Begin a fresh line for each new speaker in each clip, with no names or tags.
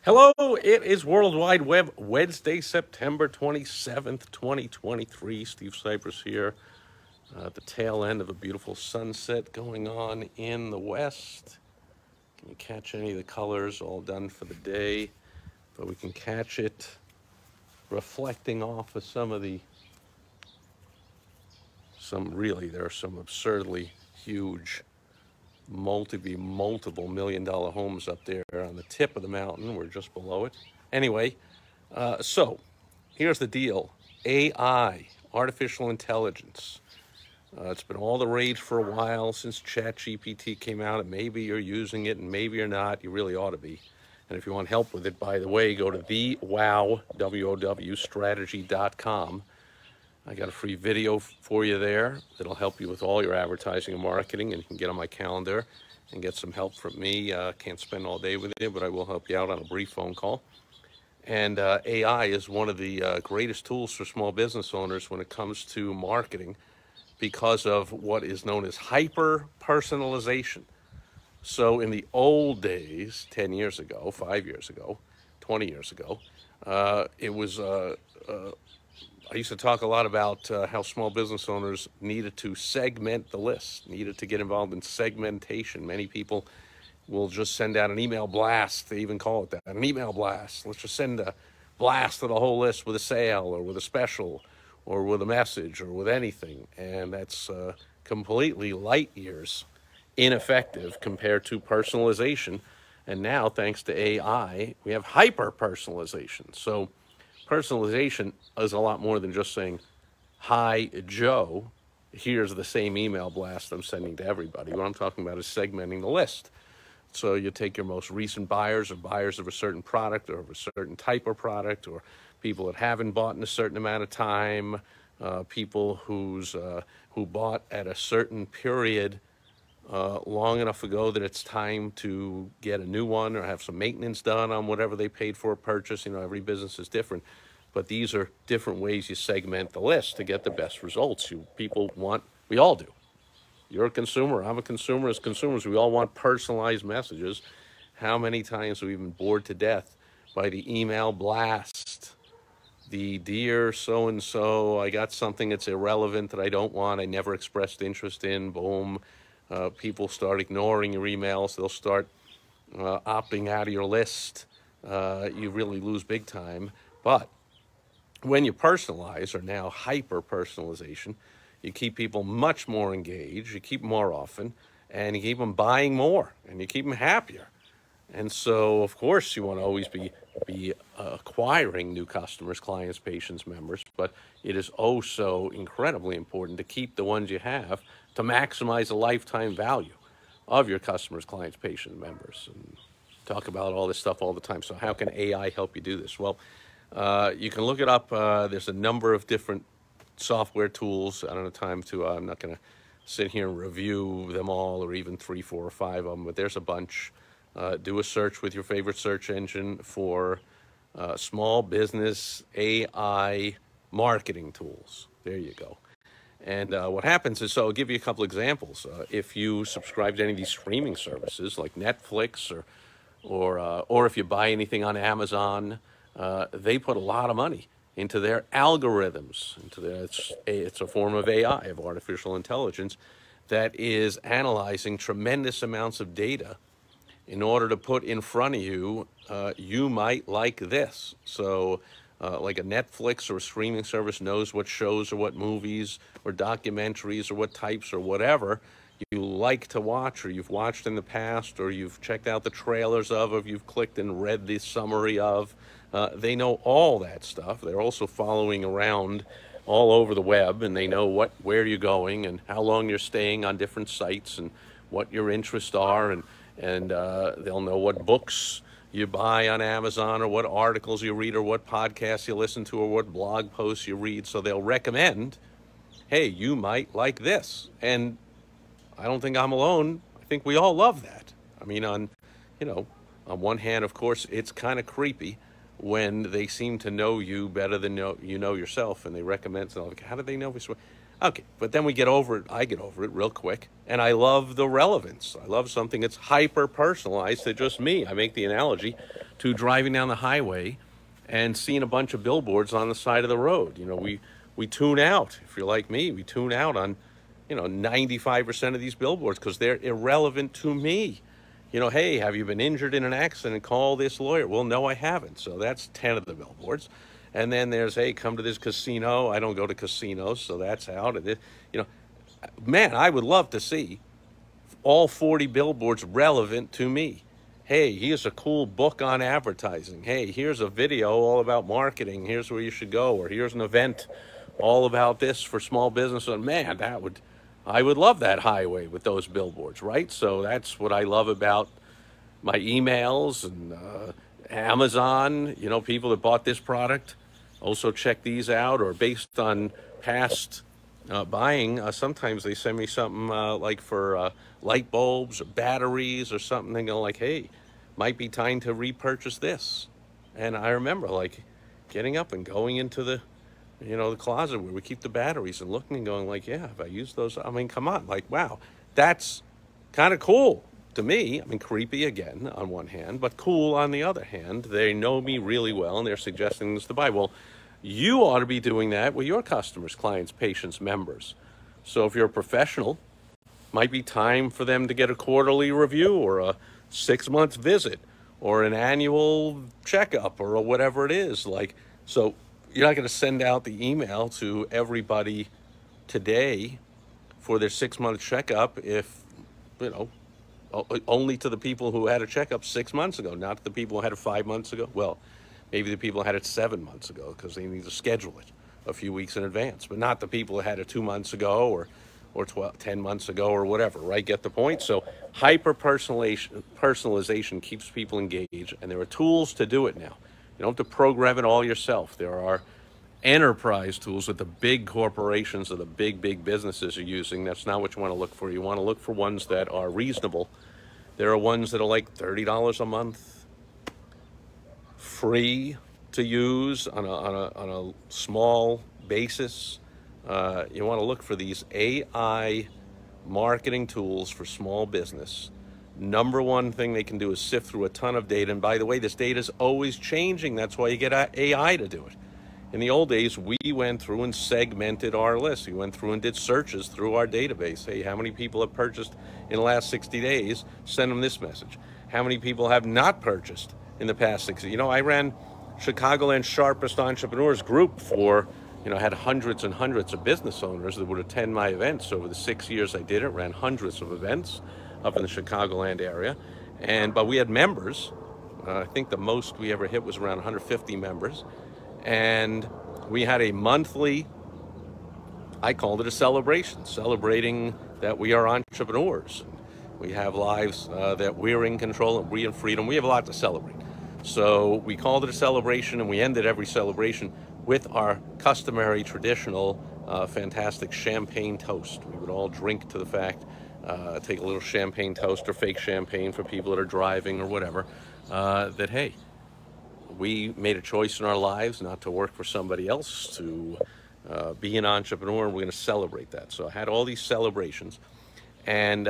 Hello, it is World Wide Web Wednesday, September 27th, 2023. Steve Sipress here at the tail end of a beautiful sunset going on in the west. Can you catch any of the colors? All done for the day, but we can catch it reflecting off of there are some absurdly huge multiple $1 million homes up there on the tip of the mountain. We're just below it. Anyway, so here's the deal. AI, artificial intelligence. It's been all the rage for a while since ChatGPT came out, and maybe you're using it and maybe you're not. You really ought to be. And if you want help with it, by the way, go to thewowstrategy.com. I got a free video for you there that'll help you with all your advertising and marketing, and you can get on my calendar and get some help from me. Can't spend all day with you, but I will help you out on a brief phone call. And AI is one of the greatest tools for small business owners when it comes to marketing because of what is known as hyper-personalization. So in the old days, 10 years ago, 5 years ago, 20 years ago, it was I used to talk a lot about how small business owners needed to segment the list, needed to get involved in segmentation. Many people will just send out an email blast. They even call it that, an email blast. Let's just send a blast to the whole list with a sale or with a special or with a message or with anything. And that's completely light years ineffective compared to personalization. And now, thanks to AI, we have hyper-personalization. So personalization is a lot more than just saying, hi, Joe, here's the same email blast I'm sending to everybody. What I'm talking about is segmenting the list. So you take your most recent buyers or buyers of a certain product or of a certain type of product, or people that haven't bought in a certain amount of time, people who bought at a certain period long enough ago that it's time to get a new one or have some maintenance done on whatever they paid for a purchase. You know, every business is different, but these are different ways you segment the list to get the best results. We all do. You're a consumer, I'm a consumer. As consumers, we all want personalized messages. How many times have we been bored to death by the email blast? The dear so-and-so, I got something that's irrelevant that I don't want, I never expressed interest in, boom. People start ignoring your emails. They'll start opting out of your list. You really lose big time. But when you personalize, or now hyper-personalization, you keep people much more engaged, you keep them more often, and you keep them buying more, and you keep them happier. And so, of course, you want to always be acquiring new customers, clients, patients, members, but it is oh so incredibly important to keep the ones you have to maximize the lifetime value of your customers, clients, patients, members. And talk about all this stuff all the time. So how can AI help you do this? Well, you can look it up. There's a number of different software tools. I don't have time to, I'm not going to sit here and review them all, or even 3, 4, or 5 of them, but there's a bunch. Do a search with your favorite search engine for small business AI marketing tools. There you go. And what happens is, so I'll give you a couple examples. If you subscribe to any of these streaming services like Netflix, or if you buy anything on Amazon, they put a lot of money into their algorithms. It's a form of AI, of artificial intelligence, that is analyzing tremendous amounts of data in order to put in front of you, you might like this. So like a Netflix or a streaming service knows what shows or what movies or documentaries or what types or whatever you like to watch, or you've watched in the past, or you've checked out the trailers of, or you've clicked and read the summary of. They know all that stuff. They're also following around all over the web, and they know where you're going and how long you're staying on different sites and what your interests are, and they'll know what books you buy on Amazon, or what articles you read, or what podcasts you listen to, or what blog posts you read. So they'll recommend, hey, you might like this. And I don't think I'm alone. I think we all love that. I mean, on one hand, of course, it's kind of creepy when they seem to know you better than you know yourself, and they recommend something. Like, how do they know this? Okay, but then we get over it. I get over it real quick. And I love the relevance. I love something that's hyper-personalized to just me. I make the analogy to driving down the highway and seeing a bunch of billboards on the side of the road. You know, we tune out. If you're like me, we tune out on, 95% of these billboards because they're irrelevant to me. You know, hey, have you been injured in an accident? Call this lawyer. Well, no, I haven't. So that's 10 of the billboards. And then there's, hey, come to this casino. I don't go to casinos, so that's out. Man, I would love to see all 40 billboards relevant to me. Hey, here's a cool book on advertising. Hey, here's a video all about marketing. Here's where you should go. Or here's an event all about this for small business. And man, I would love that highway with those billboards, right? So that's what I love about my emails and Amazon. You know, people that bought this product also check these out, or based on past buying, sometimes they send me something like for light bulbs or batteries or something. They go like, hey, might be time to repurchase this. And I remember like getting up and going into the closet where we keep the batteries and looking and going like, yeah, if I use those, I mean, come on, like, wow, that's kind of cool to me. I mean, creepy again on one hand, but cool on the other hand. They know me really well and they're suggesting this to buy. Well, you ought to be doing that with your customers, clients, patients, members. So if you're a professional, might be time for them to get a quarterly review or a 6-month visit or an annual checkup or whatever it is. Like, so you're not going to send out the email to everybody today for their 6-month checkup if, only to the people who had a checkup 6 months ago, not to the people who had it 5 months ago. Well, maybe the people who had it 7 months ago because they need to schedule it a few weeks in advance, but not the people who had it 2 months ago or 10 months ago or whatever, right? Get the point? So hyper-personalization keeps people engaged, and there are tools to do it now. You don't have to program it all yourself. There are enterprise tools that the big corporations or the big businesses are using. That's not what you want to look for. You want to look for ones that are reasonable. There are ones that are like $30 a month, free to use on a small basis. You want to look for these AI marketing tools for small business. Number one thing they can do is sift through a ton of data. And by the way, this data is always changing. That's why you get AI to do it. In the old days, we went through and segmented our list. We went through and did searches through our database. Hey, how many people have purchased in the last 60 days? Send them this message. How many people have not purchased in the past 60? I ran Chicagoland's Sharpest Entrepreneurs group for, had hundreds and hundreds of business owners that would attend my events. Over the 6 years I did it, ran hundreds of events up in the Chicagoland area. But we had members. I think the most we ever hit was around 150 members. And we had a monthly, I called it a celebration, celebrating that we are entrepreneurs. We have lives that we're in control and we're in freedom. We have a lot to celebrate. So we called it a celebration, and we ended every celebration with our customary, traditional, fantastic champagne toast. We would all drink to the fact, take a little champagne toast or fake champagne for people that are driving or whatever, that, hey, we made a choice in our lives not to work for somebody else, to be an entrepreneur, and we're going to celebrate that. So I had all these celebrations, and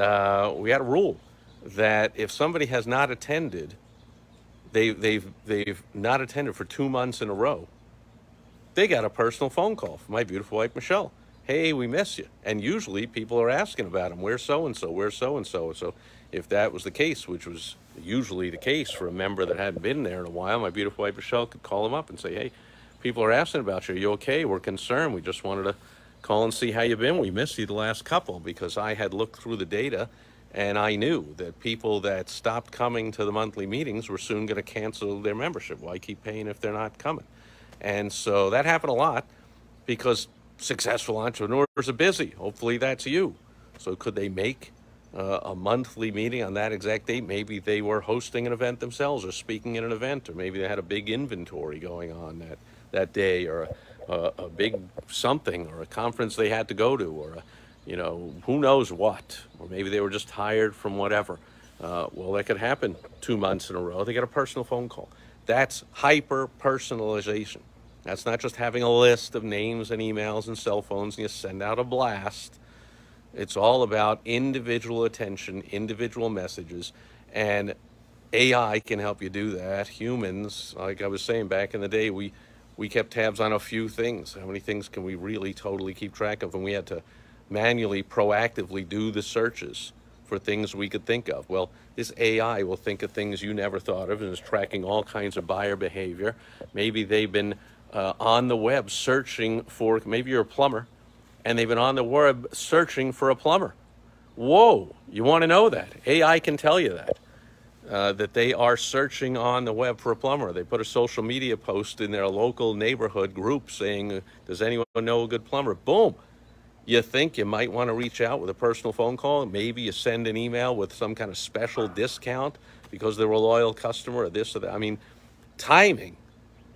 we had a rule that if somebody has not attended, they've not attended for 2 months in a row, they got a personal phone call from my beautiful wife, Michelle. Hey, we miss you. And usually people are asking about them. Where's so-and-so? Where's so-and-so? So if that was the case, which was usually the case for a member that hadn't been there in a while, my beautiful wife, Michelle, could call them up and say, hey, people are asking about you. Are you okay? We're concerned. We just wanted to call and see how you've been. We missed you the last couple, because I had looked through the data and I knew that people that stopped coming to the monthly meetings were soon going to cancel their membership. Why keep paying if they're not coming? And so that happened a lot because successful entrepreneurs are busy. Hopefully that's you. So could they make a monthly meeting on that exact date? Maybe they were hosting an event themselves or speaking at an event, or maybe they had a big inventory going on that day, or a big something, or a conference they had to go to, or who knows what, or maybe they were just tired from whatever. Well, that could happen 2 months in a row. They get a personal phone call. That's hyper-personalization. That's not just having a list of names and emails and cell phones and you send out a blast. It's all about individual attention, individual messages, and AI can help you do that. Humans, like I was saying back in the day, we kept tabs on a few things. How many things can we really totally keep track of? And we had to manually, proactively do the searches for things we could think of. Well, this AI will think of things you never thought of and is tracking all kinds of buyer behavior. Maybe they've been on the web searching for, maybe you're a plumber, and they've been on the web searching for a plumber. Whoa, you want to know that? AI can tell you that. That they are searching on the web for a plumber. They put a social media post in their local neighborhood group saying, does anyone know a good plumber? Boom. You think you might want to reach out with a personal phone call. Maybe you send an email with some kind of special discount because they're a loyal customer or this or that. I mean, timing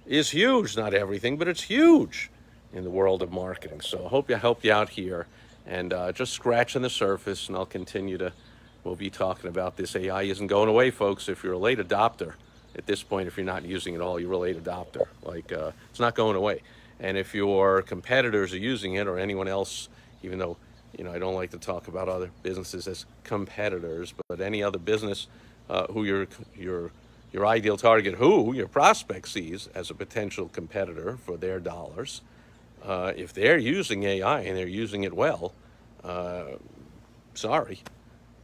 is huge. Not everything, but it's huge in the world of marketing. So I hope I helped you out here, and just scratching the surface, and I'll continue to, we'll be talking about this. AI isn't going away, folks. If you're a late adopter, at this point, if you're not using it all, you're a late adopter. Like, it's not going away. And if your competitors are using it, or anyone else, even though, you know, I don't like to talk about other businesses as competitors, but any other business who your ideal target, who your prospect sees as a potential competitor for their dollars, if they're using AI and they're using it well, sorry,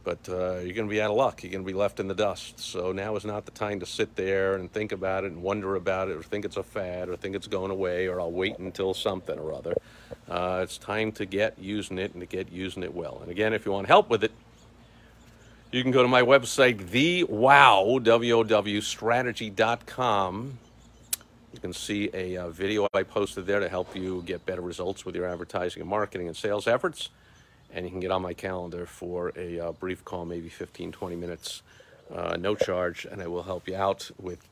but you're going to be out of luck. You're going to be left in the dust. So now is not the time to sit there and think about it and wonder about it, or think it's a fad, or think it's going away, or I'll wait until something or other. It's time to get using it, and to get using it well. And again, if you want help with it, you can go to my website, thewowstrategy.com. You can see a video I posted there to help you get better results with your advertising and marketing and sales efforts. And you can get on my calendar for a brief call, maybe 15, 20 minutes, no charge, and I will help you out with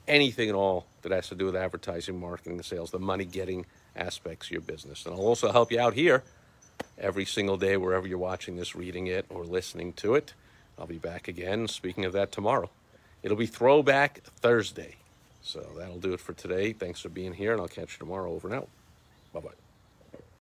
anything at all that has to do with advertising, marketing, and sales, the money-getting aspects of your business. And I'll also help you out here every single day, wherever you're watching this, reading it, or listening to it. I'll be back again, speaking of that, tomorrow. It'll be Throwback Thursday. So that'll do it for today. Thanks for being here, and I'll catch you tomorrow. Over and out. Bye-bye.